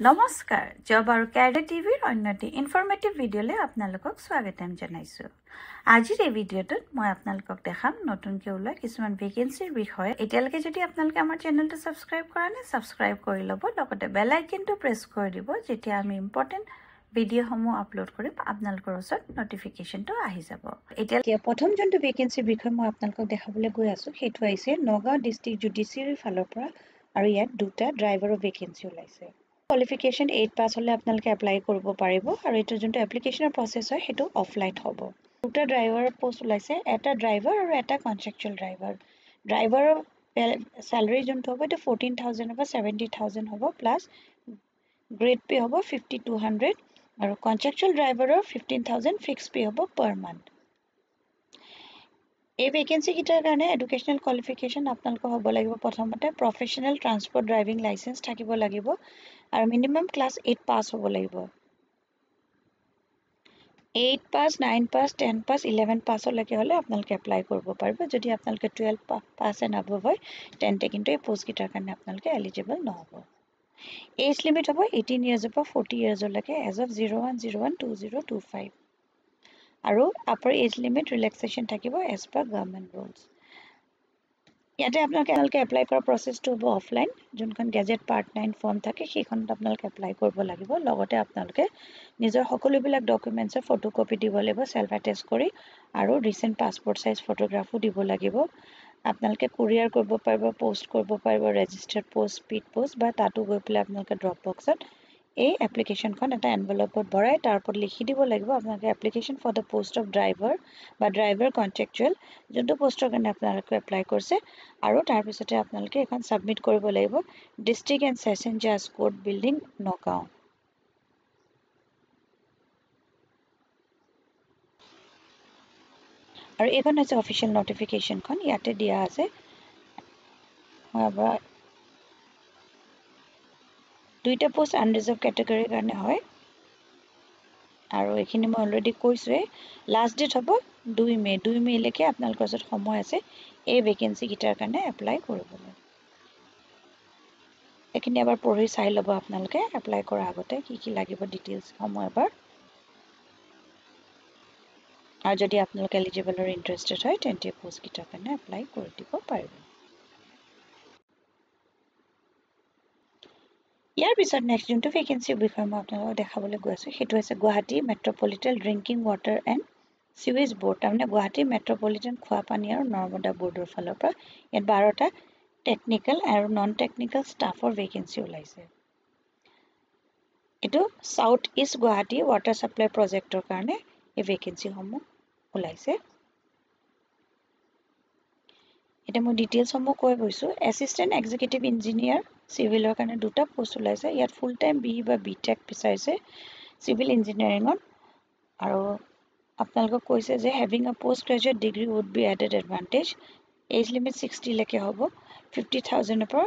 নমস্কাৰ জব আৰু কেৰিয়াৰ টিভিৰ অন্যটি ইনফৰমেটিভ ভিডিঅ'লৈ আপোনালোকক স্বাগতম জনাইছোঁ। আজিৰ এই ভিডিঅ'টোত মই আপোনালোকক দেখাম নতুনকৈ ওলোৱা কিছুমান ভেকেন্সিৰ বিষয়ে। এতিয়ালৈকে যদি আপোনালোকে আমাৰ চেনেলটো ছাবস্ক্ৰাইব কৰা নাই ছাবস্ক্ৰাইব কৰি ল'ব, লগতে বেল আইকনটো প্ৰেছ কৰি দিব, যেতিয়া আমি ইম্পৰ্টেণ্ট ভিডিঅ'সমূহ আপলোড কৰিম আপোনালোকৰ ওচৰত নটিফিকেশ্যনটো আহি যাব। এতিয়া প্ৰথম যোনটো ভেকেন্সিৰ বিষয়ে মই আপোনালোকক দেখাবলৈ গৈ আছোঁ সেইটো আহিছে নগাঁও ডিষ্ট্ৰিক্ট জুডিচিয়াৰীৰ ফালৰ পৰা, আৰু ইয়াত দুটা ড্ৰাইভাৰৰ ভেকেন্সি ওলাইছে। কোৱালিফিকেশ্যন 8 পাছ হ'লে আপোনালোকে এপ্লাই কৰিব পাৰিব, আৰু এইটো যোনটো এপ্লিকেশ্যনৰ প্ৰচেছ হয় সেইটো অফলাইন হ'ব। দুটা ড্ৰাইভাৰৰ পোষ্ট ওলাইছে, এটা ড্ৰাইভাৰ আৰু এটা কনট্ৰেকচুৱেল ড্ৰাইভাৰ। ড্ৰাইভাৰৰ চেলাৰী যোনটো হ'ব এইটো 14,000 হ'ব, 70,000 হ'ব, প্লাছ গ্ৰেড পে হ'ব 5,200, আৰু কনট্ৰেকচুৱেল ড্ৰাইভাৰৰ 15,000 ফিক্স পে হ'ব পাৰ মান্থ। এই ভেকেন্সিকেইটাৰ কাৰণে এডুকেশ্যনেল কোৱালিফিকেশ্যন আপোনালোকৰ হ'ব লাগিব প্ৰথমতে প্ৰফেশ্যনেল ট্ৰান্সপৰ্ট ড্ৰাইভিং লাইচেঞ্চ থাকিব লাগিব, আৰু মিনিমাম ক্লাছ 8 পাছ হ'ব লাগিব। 8 পাছ, 9 পাছ, 10 পাছ, 11 পাছলৈকে হ'লে আপোনালোকে এপ্লাই কৰিব পাৰিব। যদি আপোনালোকে 12 পাছ এণ্ড আবভ হয় তেন্তে কিন্তু এই পোষ্টকেইটাৰ কাৰণে আপোনালোকে এলিজিবল নহ'ব। এজ লিমিট হ'ব 18 ইয়াৰ্ছৰ পৰা 40 ইয়াৰ্ছলৈকে এজ অফ 01/01/2025, আৰু আপাৰ এজ লিমিট ৰিলেক্সেশ্যন থাকিব এজ পাৰ গভৰ্ণমেণ্ট ৰুলছ। ইয়াতে আপোনালোকে এপ্লাই কৰা প্ৰচেছটো হ'ব অফলাইন। যোনখন গেজেট পাৰ্ট 9 ফৰ্ম থাকে সেইখনত আপোনালোকে এপ্লাই কৰিব লাগিব, লগতে আপোনালোকে নিজৰ সকলোবিলাক ডকুমেণ্টছৰ ফটোকপি দিব লাগিব চেল্ফ এটেষ্ট কৰি, আৰু ৰিচেণ্ট পাছপৰ্ট চাইজ ফটোগ্ৰাফো দিব লাগিব। আপোনালোকে কুৰিয়াৰ কৰিব পাৰিব, পোষ্ট কৰিব পাৰিব, ৰেজিষ্টাৰ্ড পোষ্ট, স্পীড পোষ্ট, বা তাতো গৈ পেলাই আপোনালোকে ড্ৰপ বক্সত এই এপ্লিকেশ্যনখন এটা এনভেলপত ভৰাই তাৰ ওপৰত লিখি দিব লাগিব আপোনালোকে application for the post of driver বা ড্ৰাইভাৰ কণ্ট্ৰেকচুৱেল যোনটো পোষ্টৰ কাৰণে আপোনালোকে এপ্লাই কৰিছে, আৰু তাৰপিছতে আপোনালোকে এখন ছাবমিট কৰিব লাগিব ডিষ্ট্ৰিক্ট এণ্ড ছেছন জাজ কোৰ্ট বিল্ডিং নগাঁও। আৰু এইখন হৈছে অফিচিয়েল নটিফিকেশ্যনখন, ইয়াতে দিয়া আছে। দুইটা পোষ্ট আনৰিজাৰ্ভ কেটেগৰীৰ কাৰণে হয়, আৰু এইখিনি মই অলৰেডি কৈছোঁৱেই। লাষ্ট ডেট হ'ব 2 মে'। 2 মে'লৈকে আপোনালোকৰ ওচৰত সময় আছে এই ভেকেন্সিকেইটাৰ কাৰণে এপ্লাই কৰিবলৈ। এইখিনি এবাৰ পঢ়ি চাই ল'ব আপোনালোকে এপ্লাই কৰাৰ আগতে কি কি লাগিব ডিটেইলছসমূহ এবাৰ, আৰু যদি আপোনালোকে এলিজিবল আৰু ইণ্টাৰেষ্টেড হয় তেন্তে পোষ্টকেইটাৰ কাৰণে এপ্লাই কৰি দিব পাৰিব। ইয়াৰ পিছত নেক্সট যোনটো ভেকেন্সিৰ বিষয়ে মই আপোনালোকক দেখাবলৈ গৈ আছোঁ সেইটো হৈছে Guwahati metropolitan drinking water and চিৱেজ বৰ্ড, তাৰমানে গুৱাহাটী মেট্ৰপলিটেন খোৱাপানী আৰু নৰ্মদা বৰ্ডৰ ফালৰ পৰা ইয়াত 12টা টেকনিকেল আৰু নন টেকনিকেল ষ্টাফৰ ভেকেন্সি ওলাইছে। এইটো south east Guwahati water supply প্ৰজেক্টৰ কাৰণে এই ভেকেন্সিসমূহ ওলাইছে। এতিয়া মই ডিটেইলছসমূহ কৈ গৈছোঁ। এছিষ্টেণ্ট এক্সিকিউটিভ ইঞ্জিনিয়াৰ চিভিলৰ কাৰণে দুটা পোষ্ট ওলাইছে। ইয়াত ফুল টাইম বি বা বি টেক বিচাৰিছে চিভিল ইঞ্জিনিয়াৰিঙত, আৰু আপোনালোকক কৈছে যে having a post graduate degree would be added advantage. Age limit 60লৈকে হ'ব, 50,000ৰ পৰা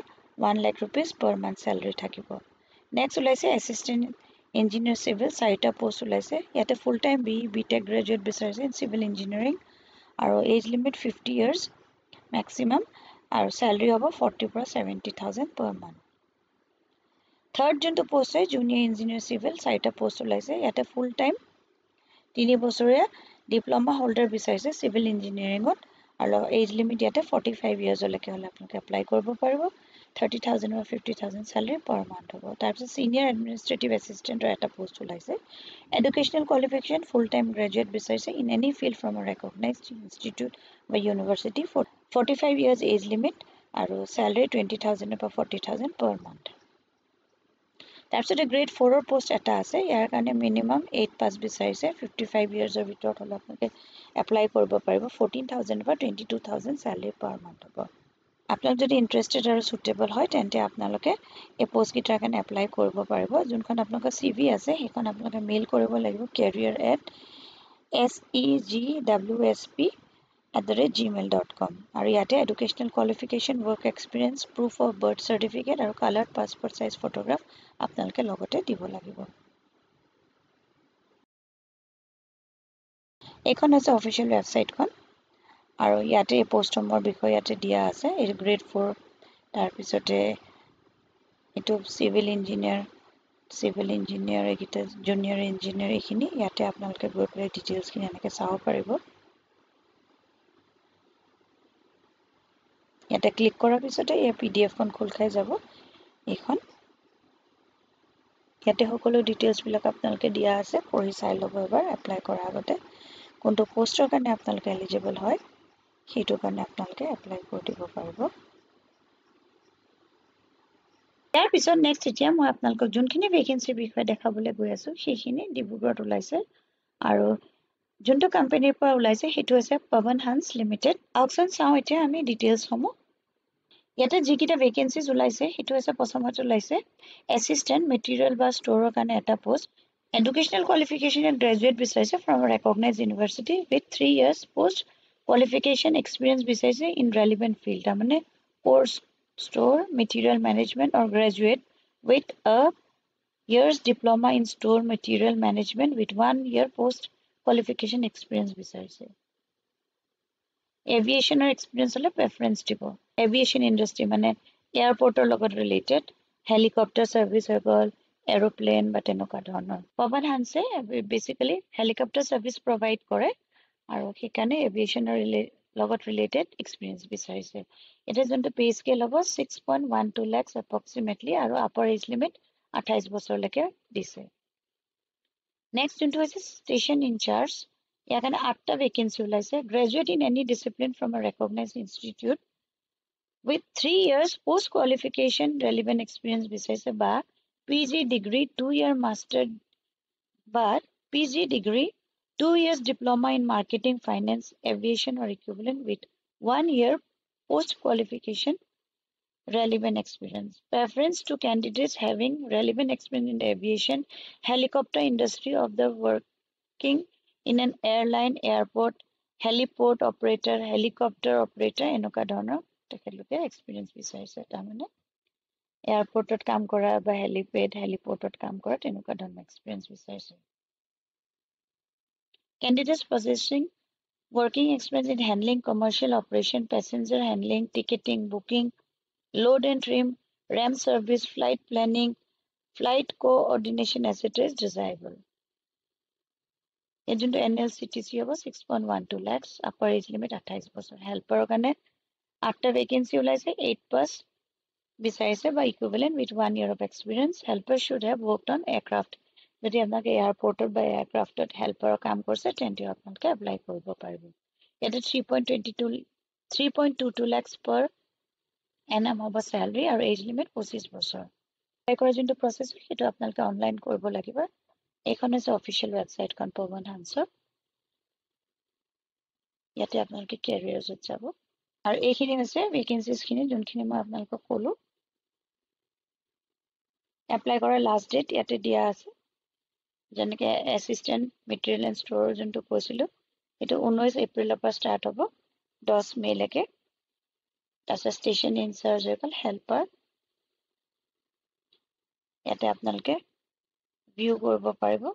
1 lakh rupees per month salary থাকিব। নেক্সট ওলাইছে এছিষ্টেণ্ট ইঞ্জিনিয়াৰ চিভিল, 4টা পোষ্ট ওলাইছে। ইয়াতে full time B tech graduate বিচাৰিছে ইন চিভিল ইঞ্জিনিয়াৰিং, আৰু এজ লিমিট 50 ইয়াৰ্ছ মেক্সিমাম, আৰু চেলাৰী হ'ব 40,000 পৰা 70,000 পাৰ মান্থ। থাৰ্ড যোনটো পোষ্ট হয় জুনিয়ৰ ইঞ্জিনিয়াৰ চিভিল, 4টা পোষ্ট ওলাইছে। ইয়াতে ফুল টাইম 3 বছৰীয়া ডিপ্ল'মা হোল্ডাৰ বিচাৰিছে চিভিল ইঞ্জিনিয়াৰিঙত, আৰু এজ লিমিট ইয়াতে 45 ইয়াৰ্ছলৈকে হ'লে আপোনালোকে এপ্লাই কৰিব পাৰিব। 30,000 বা 50,000 চেলাৰী পাৰ মান্থ হ'ব। তাৰপিছত ছিনিয়ৰ এডমিনিষ্ট্ৰেটিভ এছিষ্টেণ্টৰ এটা পোষ্ট ওলাইছে। Educational qualification full time graduate বিচাৰিছে ইন এনি ফিল্ড ফ্ৰম আ ৰেকগনাইজড ইনষ্টিটিউট বা ইউনিভাৰ্চিটি, 45 ইয়াৰ্ছ এজ লিমিট, আৰু চেলাৰী 20,000 পৰা 40,000 পাৰ মান্থ। তাৰপিছতে গ্ৰেড 4ৰ পোষ্ট এটা আছে। ইয়াৰ কাৰণে মিনিমাম 8 পাছ বিচাৰিছে, 55 ইয়াৰ্ছৰ ভিতৰত হ'লে আপোনালোকে এপ্লাই কৰিব পাৰিব। 14,000 পৰা 22,000 চেলাৰী পাৰ মান্থ হ'ব। আপোনালোক যদি ইণ্টাৰেষ্টেড আৰু সুটেবল হয় তেন্তে আপোনালোকে এই পোষ্টকেইটাৰ কাৰণে এপ্লাই কৰিব পাৰিব। যোনখন আপোনালোকৰ CV আছে সেইখন আপোনালোকে মেইল কৰিব লাগিব career@segwsp@gmail.com, আৰু ইয়াতে educational qualification, work experience, proof of birth certificate আৰু কালাৰ্ড পাছপৰ্ট চাইজ ফটোগ্ৰাফ আপোনালোকে লগতে দিব লাগিব। এইখন হৈছে অফিচিয়েল ৱেবছাইটখন, আৰু ইয়াতে এই পোষ্টসমূহৰ বিষয়ে ইয়াতে দিয়া আছে। এইটো গ্ৰেড 4, তাৰপিছতে এইটো চিভিল ইঞ্জিনিয়াৰ, চিভিল ইঞ্জিনিয়াৰ এইকেইটা জুনিয়ৰ ইঞ্জিনিয়াৰ এইখিনি ইয়াতে আপোনালোকে গৈ পেলাই ডিটেইলছখিনি এনেকৈ চাব পাৰিব ইয়াতে ক্লিক কৰাৰ পিছতে এই পিডিএফখন খোল খাই যাব এইখন ইয়াতে সকলো ডিটেইলছবিলাক আপোনালোকে দিয়া আছে পঢ়ি চাই ল'ব এবাৰ এপ্লাই কৰাৰ আগতে কোনটো পোষ্টৰ কাৰণে আপোনালোকে এলিজিবল হয় সেইটো কাৰণে আপোনালোকে এপ্লাই কৰি দিব পাৰিব ইয়াৰ পিছত নেক্সট এতিয়া মই আপোনালোকক যোনখিনি ভেকেন্সিৰ বিষয়ে দেখাবলৈ গৈ আছো সেইখিনি ডিব্ৰুগড়ত ওলাইছে আৰু যোনটো কোম্পানীৰ পৰা ওলাইছে সেইটো হৈছে পৱন হান্স লিমিটেড আউকচন চাওঁ এতিয়া আমি ডিটেইলছসমূহ ইয়াতে যিকেইটা ভেকেন্সিজ ওলাইছে সেইটো হৈছে প্ৰথমতে ওলাইছে এছিষ্টেণ্ট মেটেৰিয়েল বা ষ্ট'ৰৰ কাৰণে এটা পোষ্ট এডুকেশ্যনেল কোৱালিফিকেশ্যন গ্ৰেজুৱেট বিচাৰিছে from recognise university with 3 years post qualification experience বিচাৰিছে ইন ৰেলিভেণ্ট ফিল্ড তাৰমানে course store material management or graduate with a year's diploma in store material management with 1 year post qualification experience বিচাৰিছে এভিয়েশ্যনৰ experience হলে preference দিব aviation industry মানে এয়াৰপৰ্টৰ লগত related helicopter service হৈ গ'ল এৰোপ্লেন বা তেনেকুৱা ধৰণৰ পৱন হান্সে বেচিকেলি হেলিকপ্টাৰ ছাৰ্ভিচ প্ৰভাইড কৰে আৰু সেইকাৰণে এভিয়েশ্যনৰ লগত ৰিলেটেড এক্সপিৰিয়েঞ্চ বিচাৰিছে এতিয়া যোনটো পে স্কেল হ'ব 6.12 lakhs এপ্ৰক্সিমেটলি আৰু আপাৰ এজ লিমিট 28 বছৰলৈকে দিছে নেক্সট যোনটো হৈছে ষ্টেচন ইনচাৰ্জ ইয়াৰ কাৰণে 8টা ভেকেন্সি ওলাইছে graduate in any discipline from A recognise institute with 3 years post qualification relevant experience বিচাৰিছে বা PG ডিগ্ৰী 2 year মাষ্টাৰ বা PG degree 2 years diploma in marketing, finance, aviation or equivalent with 1 year post-qualification relevant experience. Preference to candidates having relevant experience in the aviation, helicopter industry of the working in an airline, airport, heliport operator, helicopter operator, এনেকুৱা ধৰণৰ তেখেতলোকে experience বিচাৰিছে তাৰমানে এয়াৰপৰ্টত কাম কৰা বা হেলিপৰ্টত কাম কৰা তেনেকুৱা ধৰণৰ এক্সপিৰিয়েঞ্চ বিচাৰিছে Candidates possessing working experience in handling commercial operation, passenger handling, ticketing, booking, load and trim, RAM service, flight planning, flight coordination, etc. is desirable. Agent NLCTC over 6.12 lakhs, upper age limit 28 বছৰ helper কাৰণে 8টা vacancy ওলাইছে 8 plus বিচাৰিছে বা equivalent with 1 year of experience. Helper should have worked on aircraft. যদি আপোনালোকে এয়াৰপৰ্টত বা এয়াৰক্ৰাফ্টত হেল্পাৰৰ কাম কৰিছে তেন্তে আপোনালোকে এপ্লাই কৰিব পাৰিব ইয়াতে 3.22 lakhs per annum হ'ব চেলাৰী আৰু এজ লিমিট 25 বছৰ এপ্লাই কৰা যোনটো প্ৰচেছ সেইটো আপোনালোকে অনলাইন কৰিব লাগিব এইখন হৈছে অফিচিয়েল ৱেবছাইটখন পৱন হান্সৰ ইয়াতে আপোনালোকে কেৰিয়াৰ্ছত যাব আৰু এইখিনি হৈছে ভেকেন্সিজখিনি যোনখিনি মই আপোনালোকক ক'লো এপ্লাই কৰাৰ লাষ্ট ডেট ইয়াতে দিয়া আছে যেনেকৈ এছিষ্টেণ্ট মেটেৰিয়েল এণ্ড ষ্ট'ৰৰ যোনটো কৈছিলোঁ সেইটো 19 এপ্ৰিলৰ পৰা ষ্টাৰ্ট হ'ব 10 মে'লৈকে তাৰপিছত ষ্টেচন ইনচাৰ্জ হৈ গ'ল হেল্পাৰ ইয়াতে আপোনালোকে ভিউ কৰিব পাৰিব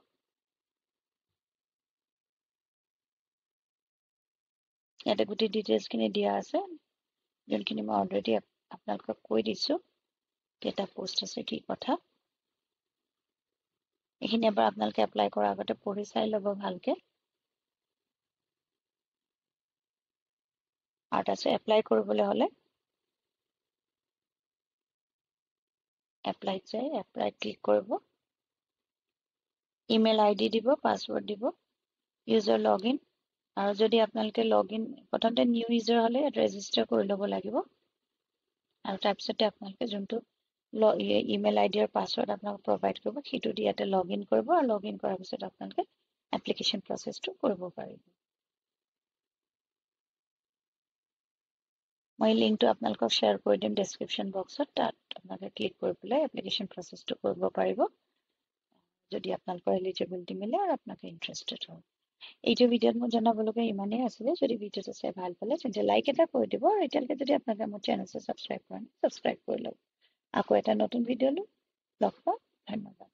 ইয়াতে গোটেই ডিটেইলছখিনি দিয়া আছে যোনখিনি মই অলৰেডি আপোনালোকক কৈ দিছোঁ কেইটা পোষ্ট আছে কি কথা এইখিনি এবাৰ আপোনালোকে এপ্লাই কৰাৰ আগতে পঢ়ি চাই ল'ব ভালকৈ আৰু তাৰপিছত এপ্লাই কৰিবলৈ হ'লে এপ্লাইত যায় এপ্লাই ক্লিক কৰিব ইমেইল ID দিব পাছৱৰ্ড দিব ইউজাৰ লগ ইন আৰু যদি আপোনালোকে লগ ইন প্ৰথমতে নিউ ইউজাৰ হ'লে ৰেজিষ্টাৰ কৰি ল'ব লাগিব আৰু তাৰপিছতে আপোনালোকে যোনটো ইমেইল ID আৰু পাছৱৰ্ড আপোনালোকে প্ৰভাইড কৰিব সেইটো দি ইয়াতে লগ ইন কৰিব আৰু লগ ইন কৰাৰ পিছত আপোনালোকে এপ্লিকেশ্যন প্ৰচেছটো কৰিব পাৰিব মই লিংকটো আপোনালোকক শ্বেয়াৰ কৰি দিম ডেছক্ৰিপশ্যন বক্সত তাত আপোনালোকে ক্লিক কৰি পেলাই এপ্লিকেশ্যন প্ৰচেছটো কৰিব পাৰিব যদি আপোনালোকৰ এলিজিবিলিটি মিলে আৰু আপোনালোকে ইণ্টাৰেষ্টেড হয় এইটো ভিডিঅ'ত মই জনাবলগীয়া ইমানেই আছিলে যদি ভিডিঅ'টো চাই ভাল পালে তেন্তে লাইক এটা কৰি দিব আৰু এতিয়ালৈকে যদি আপোনালোকে মোৰ চেনেলটো ছাবস্ক্ৰাইব কৰে ছাবস্ক্ৰাইব কৰি ল'ব আকৌ এটা নতুন ভিডিঅ' লগ পাম ধন্যবাদ